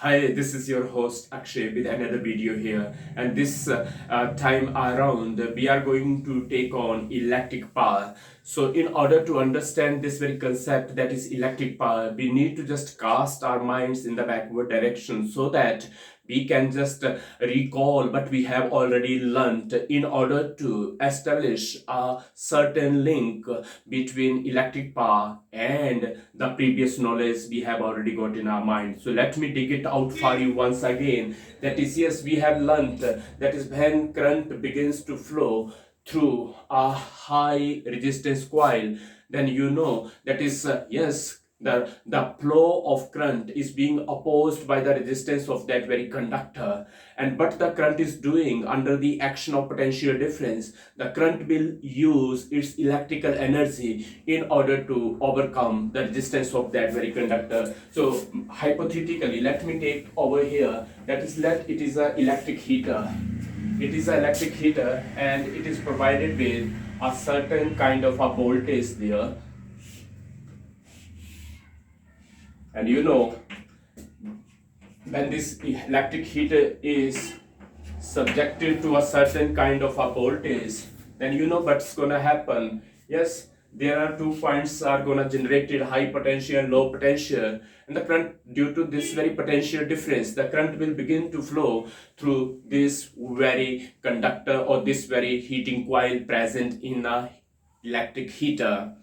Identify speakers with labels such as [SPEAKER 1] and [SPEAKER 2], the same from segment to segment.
[SPEAKER 1] Hi, this is your host Akshay with another video here, and this time around we are going to take on electric power. So, in order to understand this very concept that is electric power, we need to just cast our minds in the backward direction so that we can just recall what we have already learnt in order to establish a certain link between electric power and the previous knowledge we have already got in our mind. So let me dig it out for you once again. That is, yes, we have learnt that is when current begins to flow through a high resistance coil, then you know that is yes, the flow of current is being opposed by the resistance of that very conductor, and what the current is doing under the action of potential difference, the current will use its electrical energy in order to overcome the resistance of that very conductor. So hypothetically, let me take over here, that is, let it is an electric heater. It is an electric heater and it is provided with a certain kind of a voltage there, and you know when this electric heater is subjected to a certain kind of a voltage, then you know what's gonna happen. Yes, there are 2 points are gonna generate high potential and low potential, and the current, due to this very potential difference, the current will begin to flow through this very conductor or this very heating coil present in a electric heater.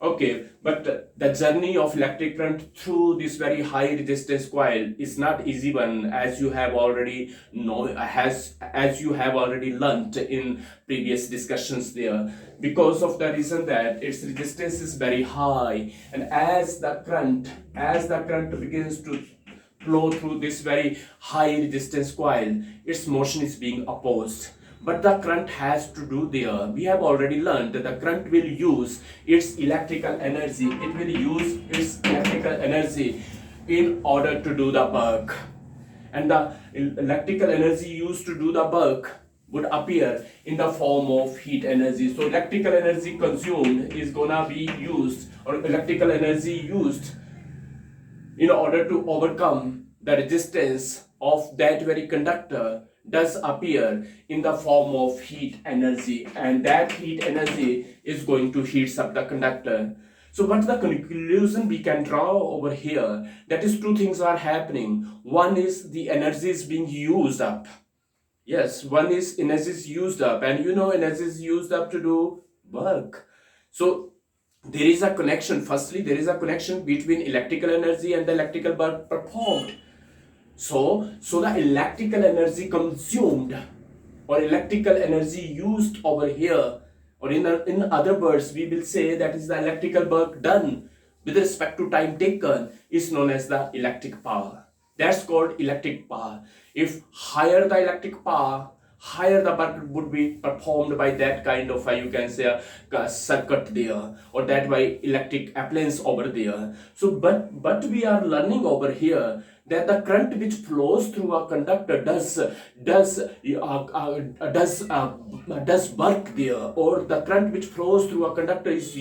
[SPEAKER 1] Okay, but the journey of electric current through this very high resistance coil is not easy one, as you have already know, as you have already learnt in previous discussions there, because of the reason that its resistance is very high, and as the current begins to flow through this very high resistance coil, its motion is being opposed. But the current has to do there. We have already learned that the current will use its electrical energy. It will use its electrical energy in order to do the work. And the electrical energy used to do the work would appear in the form of heat energy. So electrical energy consumed is gonna be used, or electrical energy used in order to overcome the resistance of that very conductor does appear in the form of heat energy, and that heat energy is going to heat up the conductor. So what's the conclusion we can draw over here? That is, two things are happening. One is the energy is being used up. Yes, one is energy is used up, and you know energy is used up to do work. So there is a connection. Firstly, there is a connection between electrical energy and the electrical work performed. So the electrical energy consumed or electrical energy used over here, or in other words, we will say that is the electrical work done with respect to time taken, is known as the electric power. That's called electric power. If higher the electric power, higher the work would be performed by that kind of you can say a circuit there, or that by electric appliance over there. So but we are learning over here that the current which flows through a conductor does work there, or the current which flows through a conductor is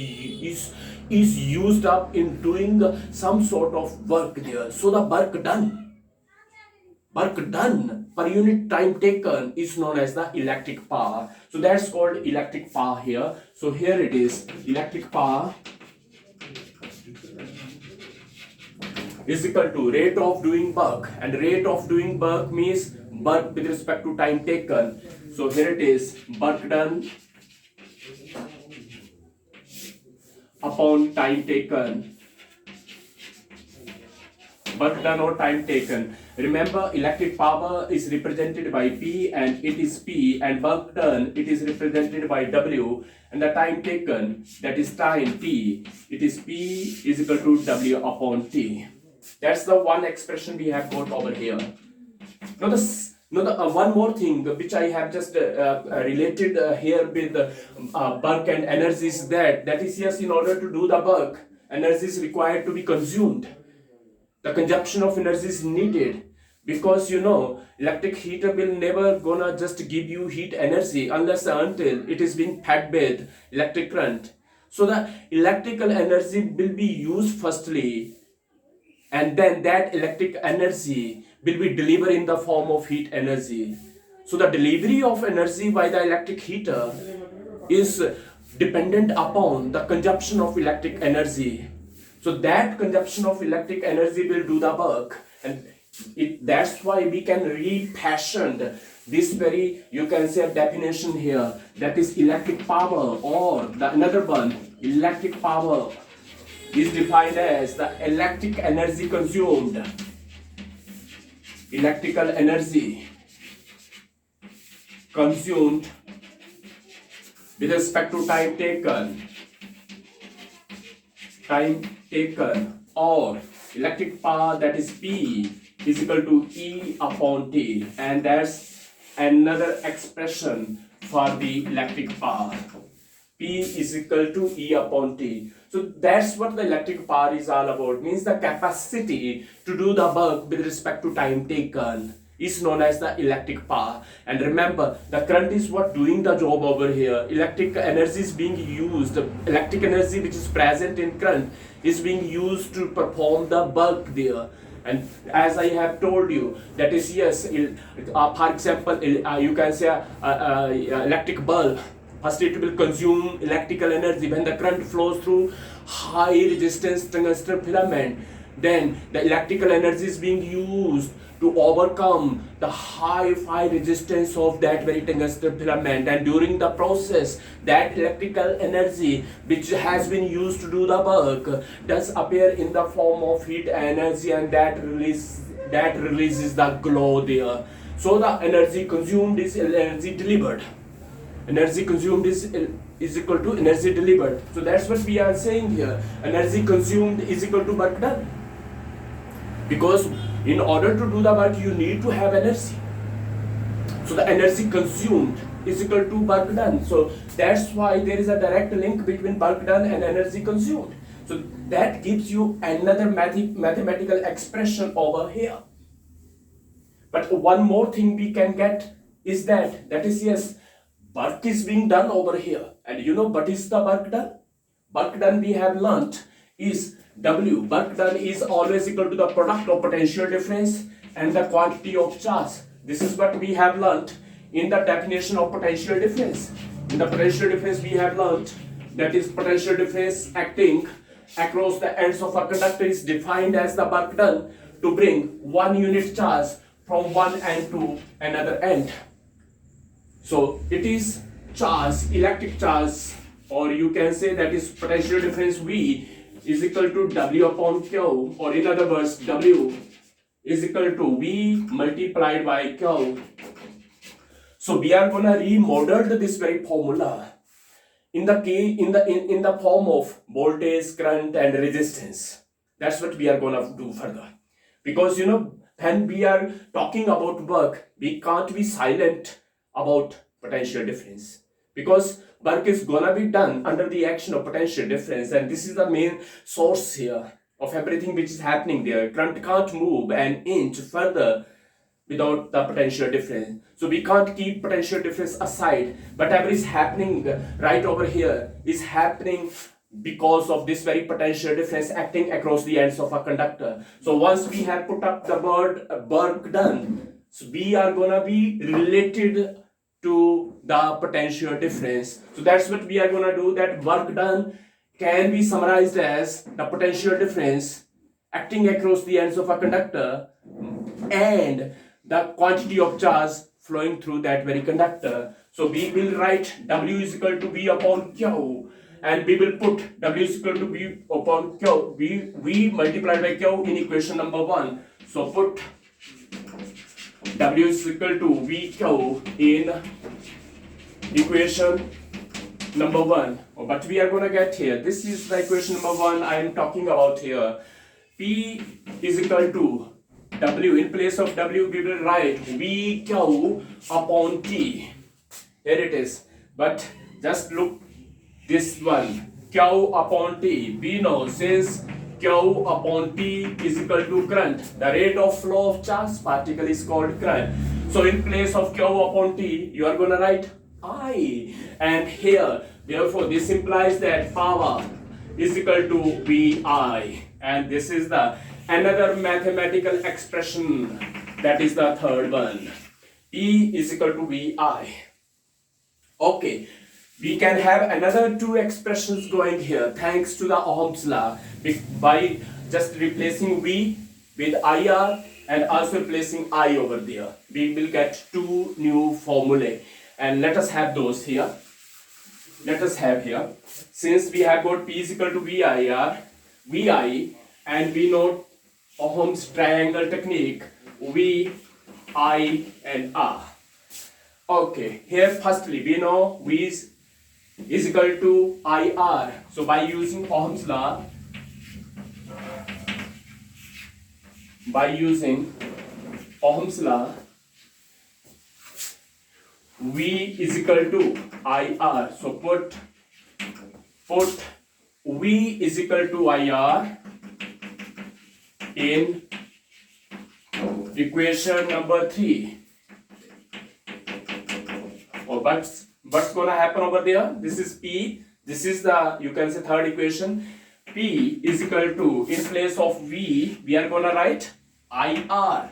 [SPEAKER 1] used up in doing some sort of work there. So the work done per unit time taken is known as the electric power. So that's called electric power here. So here it is, electric power is equal to rate of doing work, and rate of doing work means work with respect to time taken. So here it is, work done upon time taken. Work done or time taken. Remember, electric power is represented by P, and it is P, and work done, it is represented by W, and the time taken, that is time T, it is P is equal to W upon T. That's the one expression we have got over here. Now the one more thing which I have just related here with work and energy is that is, yes, in order to do the work, energy is required to be consumed. The consumption of energy is needed, because you know electric heater will never gonna just give you heat energy unless until it is being fed with electric current. So the electrical energy will be used firstly and then that electric energy will be delivered in the form of heat energy. So the delivery of energy by the electric heater is dependent upon the consumption of electric energy. So that consumption of electric energy will do the work, and that's why we can refashion this very, you can say, definition here, that is electric power, or the another one, electric power is defined as the electric energy consumed, electrical energy consumed with respect to time taken, or electric power, that is P is equal to E upon T, and that's another expression for the electric power. P is equal to E upon T. So that's what the electric power is all about, means the capacity to do the work with respect to time taken is known as the electric power. And remember, the current is what doing the job over here. Electric energy is being used, electric energy which is present in current is being used to perform the work there. And as I have told you, that is, yes, for example, you can say electric bulb. First, it will consume electrical energy when the current flows through high resistance tungsten filament. Then the electrical energy is being used to overcome the high resistance of that very tungsten filament, and during the process, that electrical energy which has been used to do the work does appear in the form of heat energy, and that releases the glow there. So the energy consumed is energy delivered. Energy consumed is equal to energy delivered. So that's what we are saying here. Energy consumed is equal to work done. Because in order to do the work, you need to have energy. So the energy consumed is equal to work done. So that's why there is a direct link between work done and energy consumed. So that gives you another mathematical expression over here. But one more thing we can get is that is, yes, work is being done over here. And you know what is the work done? Work done, we have learnt, is W. Work done is always equal to the product of potential difference and the quantity of charge. This is what we have learnt in the definition of potential difference. In the potential difference, we have learnt that is potential difference acting across the ends of a conductor is defined as the work done to bring one unit charge from one end to another end. So it is charge, electric charge, or you can say that is potential difference V is equal to W upon Q, or in other words, W is equal to V multiplied by Q. So we are gonna remodel this very formula in the form of voltage, current, and resistance. That's what we are gonna do further. Because you know, when we are talking about work, we can't be silent about potential difference, because work is gonna be done under the action of potential difference, and this is the main source here of everything which is happening there. Current can't move an inch further without the potential difference. So we can't keep potential difference aside. Whatever is happening right over here is happening because of this very potential difference acting across the ends of a conductor. So once we have put up the word work done, so we are gonna be related to the potential difference. So that's what we are gonna do, that work done can be summarized as the potential difference acting across the ends of a conductor and the quantity of charge flowing through that very conductor. So we will write W is equal to V upon Q, and we will put W is equal to V upon Q, V multiplied by Q in equation number 1. So put W is equal to VQ in equation number 1. But we are going to get here, this is the equation number 1 I am talking about here. P is equal to W. In place of W, we will write VQ upon T. Here it is. But just look this one, Q upon T. We know since Q upon T is equal to current, the rate of flow of charged particle is called current. So in place of Q upon T, you are going to write I. And here, therefore, this implies that power is equal to VI. and this is the another mathematical expression, that is the third one. E is equal to VI. Okay, we can have another two expressions going here thanks to the Ohm's law, by just replacing V with IR and also placing I over there. We will get two new formulae, and let us have those here. Let us have here, since we have got P is equal to VI, and we know Ohm's triangle technique, V, I and R. Okay, here firstly we know V is equal to IR. So by using Ohm's law, V is equal to IR. So put V is equal to IR in equation number 3. Oh, what's gonna happen over there? This is P. This is the, you can say, third equation. P is equal to, in place of V, we are gonna write IR.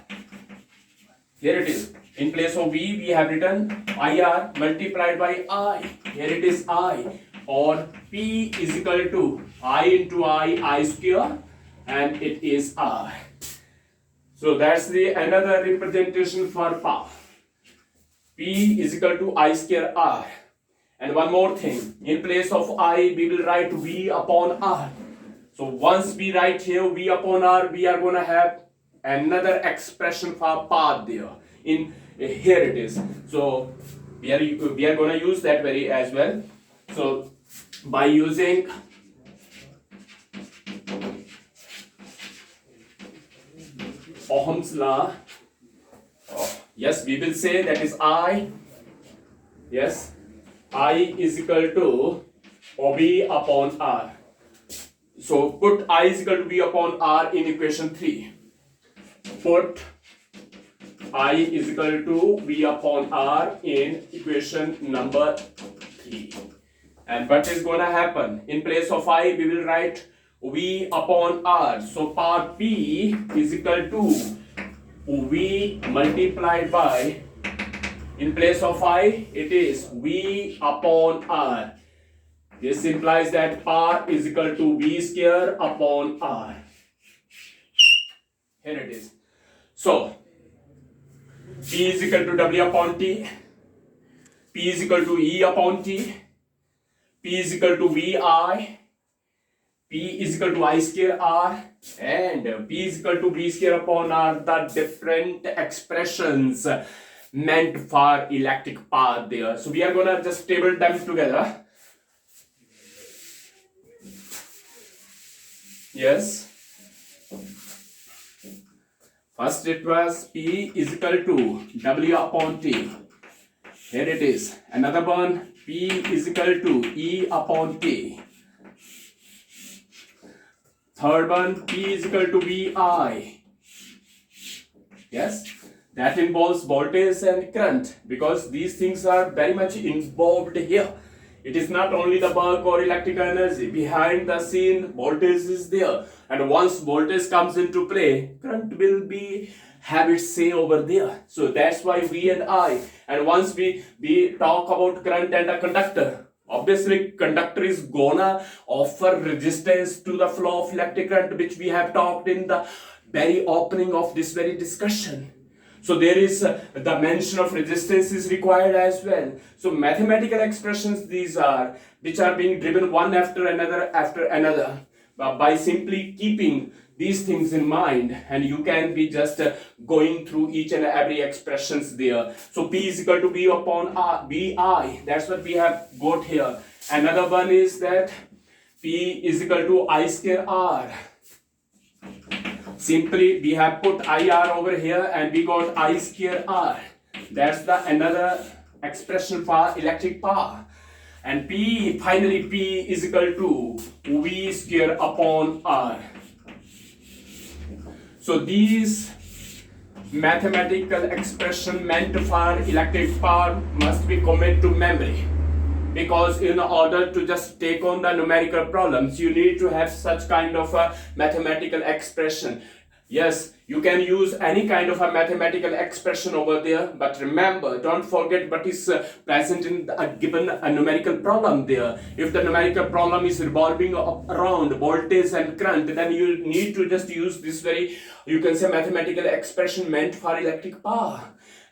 [SPEAKER 1] Here it is. In place of V, we have written IR multiplied by I. Here it is I. Or P is equal to I into I square, and it is I. So that's the another representation for power. P is equal to I square R. And one more thing, in place of I, we will write V upon R. So once we write here V upon R, we are going to have another expression for path there. In here it is. So we are going to use that very as well. So by using Ohm's law, yes, we will say that is I. Yes, I is equal to V upon R. So put I is equal to V upon R in equation 3. Put I is equal to V upon R in equation number 3. And what is going to happen? In place of I, we will write V upon R. So power P is equal to V multiplied by, in place of I, it is V upon R. This implies that power is equal to V square upon R. Here it is. So P is equal to W upon T. P is equal to E upon T. P is equal to VI. P is equal to I square R. And P is equal to V square upon R. The different expressions meant for electric path there. So we are gonna just table them together. Yes. First it was P is equal to W upon T. Here it is. Another one, P is equal to E upon T. Third one, P is equal to VI. Yes, that involves voltage and current, because these things are very much involved here. It is not only the work or electrical energy. Behind the scene, voltage is there. And once voltage comes into play, current will be have its say over there. So that's why V and I. And once we talk about current and a conductor, obviously conductor is gonna offer resistance to the flow of electric current, which we have talked in the very opening of this very discussion. So there is the mention of resistance is required as well. So mathematical expressions these are, which are being driven one after another by simply keeping these things in mind, and you can be just going through each and every expressions there. So P is equal to V upon R, VI. That's what we have got here. Another one is that P is equal to I square R. Simply we have put IR over here and we got I square R. That's the another expression for electric power. And P, finally P is equal to V square upon R. So these mathematical expression meant for electric power must be committed to memory. because in order to just take on the numerical problems, you need to have such kind of a mathematical expression. Yes, you can use any kind of a mathematical expression over there, but remember, don't forget what is present in a given a numerical problem there. If the numerical problem is revolving around voltage and current, then you need to just use this very, you can say, mathematical expression meant for electric power.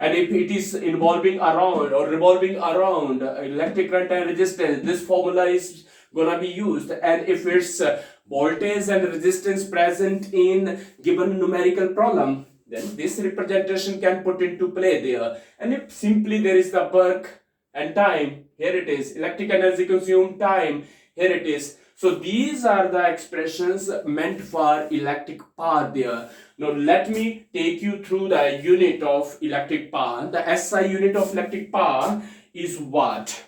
[SPEAKER 1] And if it is involving around or revolving around electric current and resistance, this formula is gonna be used. And if it's voltage and resistance present in given numerical problem, then this representation can put into play there. And if simply there is the work and time, here it is, electric energy consumed, time, here it is. So these are the expressions meant for electric power there. Now let me take you through the unit of electric power. The SI unit of electric power is watt.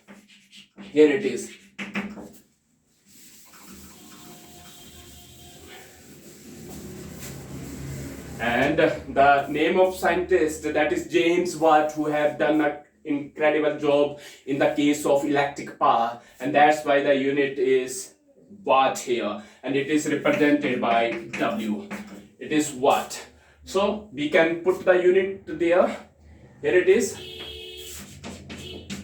[SPEAKER 1] Here it is. And the name of scientist, that is James Watt, who have done an incredible job in the case of electric power, and that's why the unit is watt here, and it is represented by W. It is watt. So we can put the unit there. Here it is.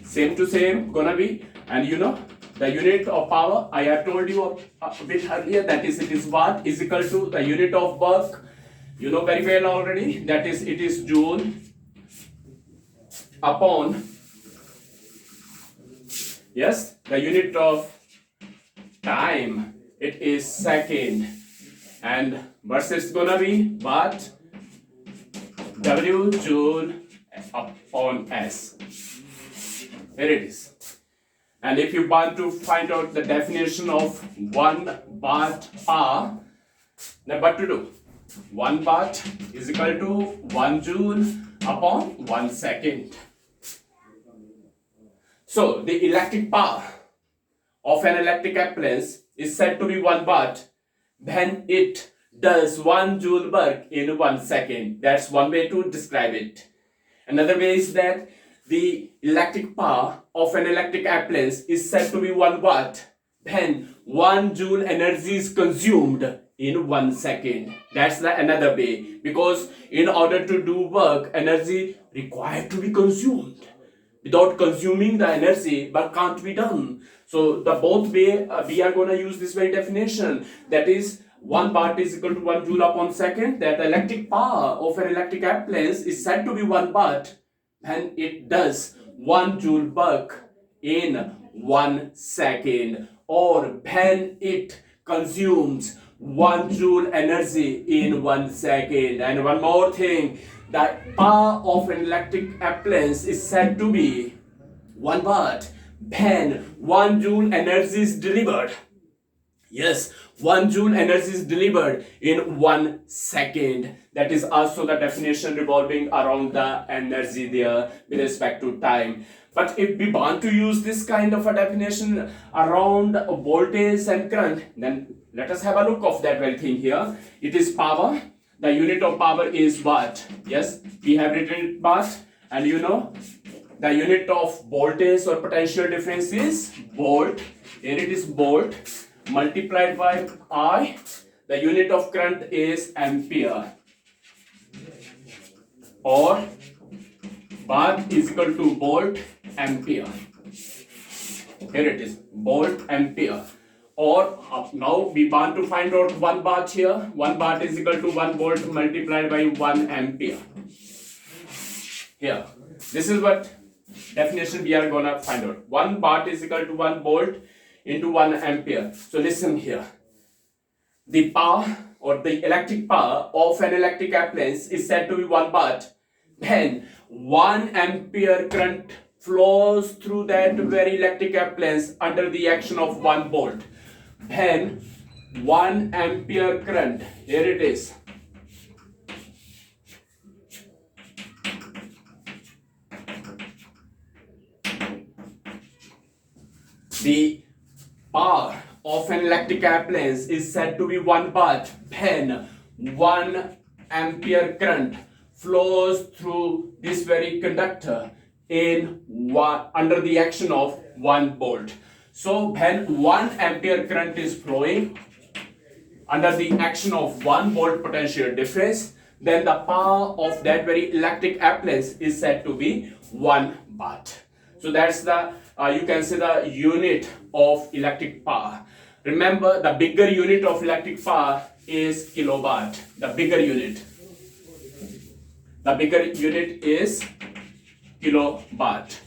[SPEAKER 1] Same to same gonna be, and you know the unit of power I have told you a bit earlier, that is, it is watt is equal to the unit of work. You know very well already, that is, it is joule upon, yes, the unit of time, it is second, and versus gonna be watt, W joule upon S. Here it is. And if you want to find out the definition of 1 watt power, then what to do? 1 watt is equal to 1 joule upon 1 second. So the electric power of an electric appliance is said to be 1 watt when it does 1 joule work in 1 second. That's one way to describe it. Another way is that the electric power of an electric appliance is said to be 1 watt when 1 joule energy is consumed in 1 second. That's the another way, because in order to do work, energy required to be consumed. Without consuming the energy, work can't be done. So the both way we are going to use this very definition, that is 1 watt is equal to 1 joule upon second, that the electric power of an electric appliance is said to be 1 watt when it does 1 joule work in 1 second, or when it consumes 1 joule energy in 1 second. And one more thing, the power of an electric appliance is said to be 1 watt when 1 joule energy is delivered. Yes, 1 joule energy is delivered in 1 second. That is also the definition revolving around the energy there with respect to time. But if we want to use this kind of a definition around voltage and current, then let us have a look of that very thing here. It is power. The unit of power is watt. Yes, we have written watt, and you know the unit of voltage or potential difference is volt. Here it is volt multiplied by I. The unit of current is ampere, or watt is equal to volt ampere. Here it is, volt ampere. Or now we want to find out 1 watt here. 1 watt is equal to 1 volt multiplied by 1 ampere. Here, this is what definition we are gonna find out. 1 watt is equal to 1 volt into 1 ampere. So listen here. The power or the electric power of an electric appliance is said to be 1 watt when 1 ampere current flows through that very electric appliance under the action of 1 volt. When 1 ampere current, here it is, the power of an electric appliance is said to be 1 watt when 1 ampere current flows through this very conductor in one under the action of 1 volt. So when 1 ampere current is flowing under the action of 1 volt potential difference, then the power of that very electric appliance is said to be 1 watt. So that's the you can say the unit of electric power. Remember, the bigger unit of electric power is kilowatt. The bigger unit is kilowatt,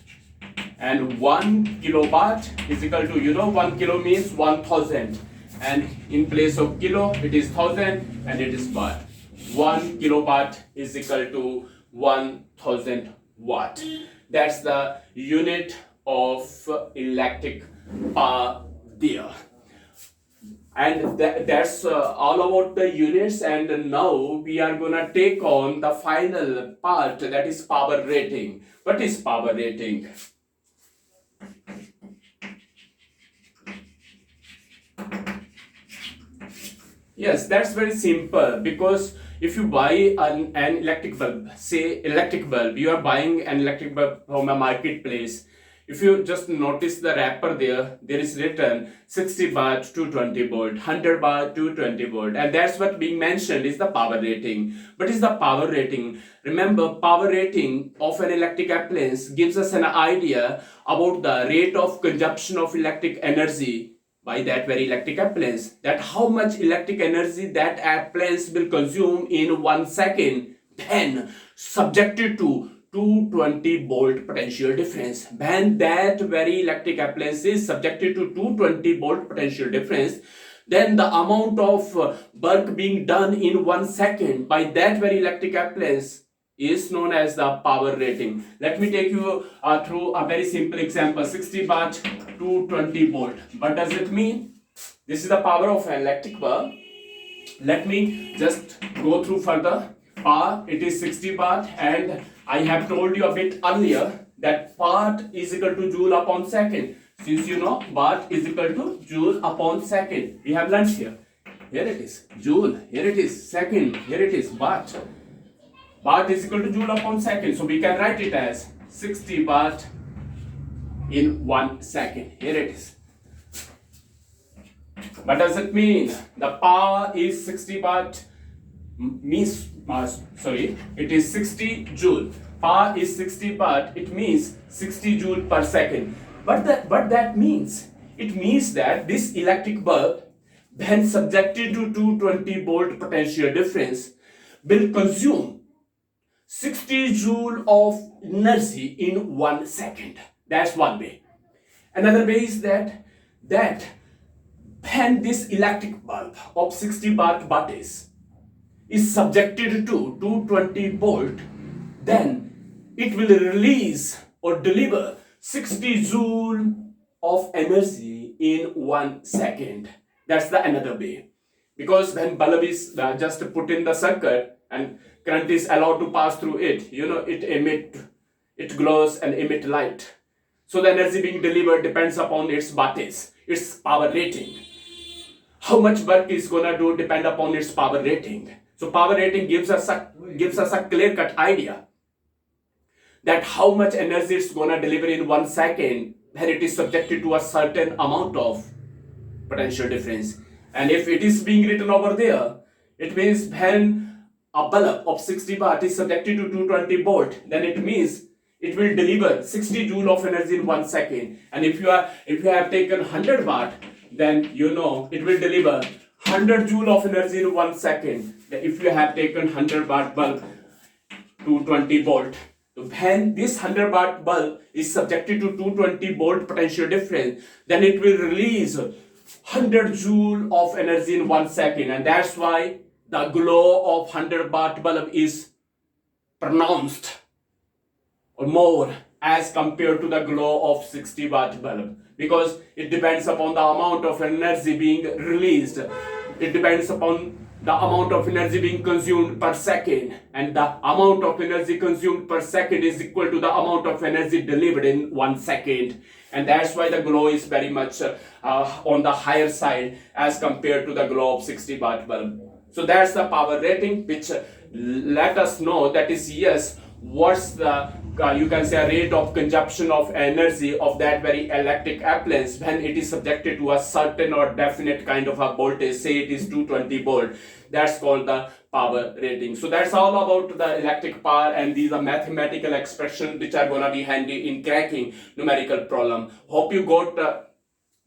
[SPEAKER 1] and 1 kilowatt is equal to, 1 kilo means 1000, and in place of kilo it is 1000 and it is watt. 1 kilowatt is equal to 1000 watt. That's the unit of electric power there. And that's all about the units. And now we are gonna take on the final part, that is power rating. What is power rating? Yes, that's very simple, because if you buy an electric bulb, say electric bulb, you are buying an electric bulb from a marketplace. If you just notice the wrapper there is written 60 watt to 20 volt, 100 watt to 20 volt, and that's what being mentioned is the power rating. What is the power rating? Remember, power rating of an electric appliance gives us an idea about the rate of consumption of electric energy by that very electric appliance, that how much electric energy that appliance will consume in 1 second, then subjected to 220 volt potential difference. When that very electric appliance is subjected to 220 volt potential difference, then the amount of work being done in 1 second by that very electric appliance is known as the power rating. Let me take you through a very simple example. 60 watt to 20 volt. What does it mean? This is the power of an electric bulb. Let me just go through further. Power, it is 60 watt, and I have told you a bit earlier that watt is equal to joule upon second. Since you know watt is equal to joule upon second, we have learned here. Here it is joule, here it is second, here it is watt. Watt is equal to joule upon second, so we can write it as 60 watt in 1 second. Here it is. What does it mean? The power is 60 watt means it is 60 joule. Power is 60 watt, it means 60 joule per second. What that means? It means that this electric bulb, when subjected to 220 volt potential difference, will consume 60 joule of energy in 1 second. That's one way. Another way is that when this electric bulb of 60 watt wattage is subjected to 220 volt, then it will release or deliver 60 joule of energy in 1 second. That's the another way. Because when bulb is just put in the circuit and current is allowed to pass through it, it glows and emit light. So the energy being delivered depends upon its wattage, its power rating. How much work is gonna do depend upon its power rating. So power rating gives us a clear-cut idea that how much energy it's gonna deliver in 1 second when it is subjected to a certain amount of potential difference. And if it is being written over there, it means when a bulb of 60 watt is subjected to 220 volt, then it means it will deliver 60 joule of energy in 1 second. And if you have taken 100 watt, then it will deliver 100 joule of energy in 1 second. If you have taken 100 watt bulb to 20 volt, when this 100 watt bulb is subjected to 220 volt potential difference, then it will release 100 joule of energy in 1 second, and that's why the glow of 100 watt bulb is pronounced or more as compared to the glow of 60 watt bulb, because it depends upon the amount of energy being released. It depends upon the amount of energy being consumed per second, and the amount of energy consumed per second is equal to the amount of energy delivered in 1 second, and that's why the glow is very much on the higher side as compared to the glow of 60 watt bulb. So that's the power rating, which let us know that is, yes, what's the you can say a rate of consumption of energy of that very electric appliance when it is subjected to a certain or definite kind of a voltage, say it is 220 volt. That's called the power rating. So that's all about the electric power, and these are mathematical expressions which are gonna be handy in cracking numerical problem. Hope you got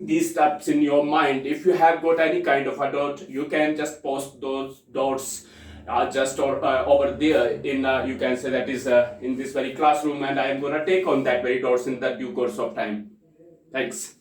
[SPEAKER 1] these steps in your mind. If you have got any kind of a doubt, you can just post those dots just over there in you can say that is in this very classroom, and I am gonna take on that very dots in the due course of time. Thanks.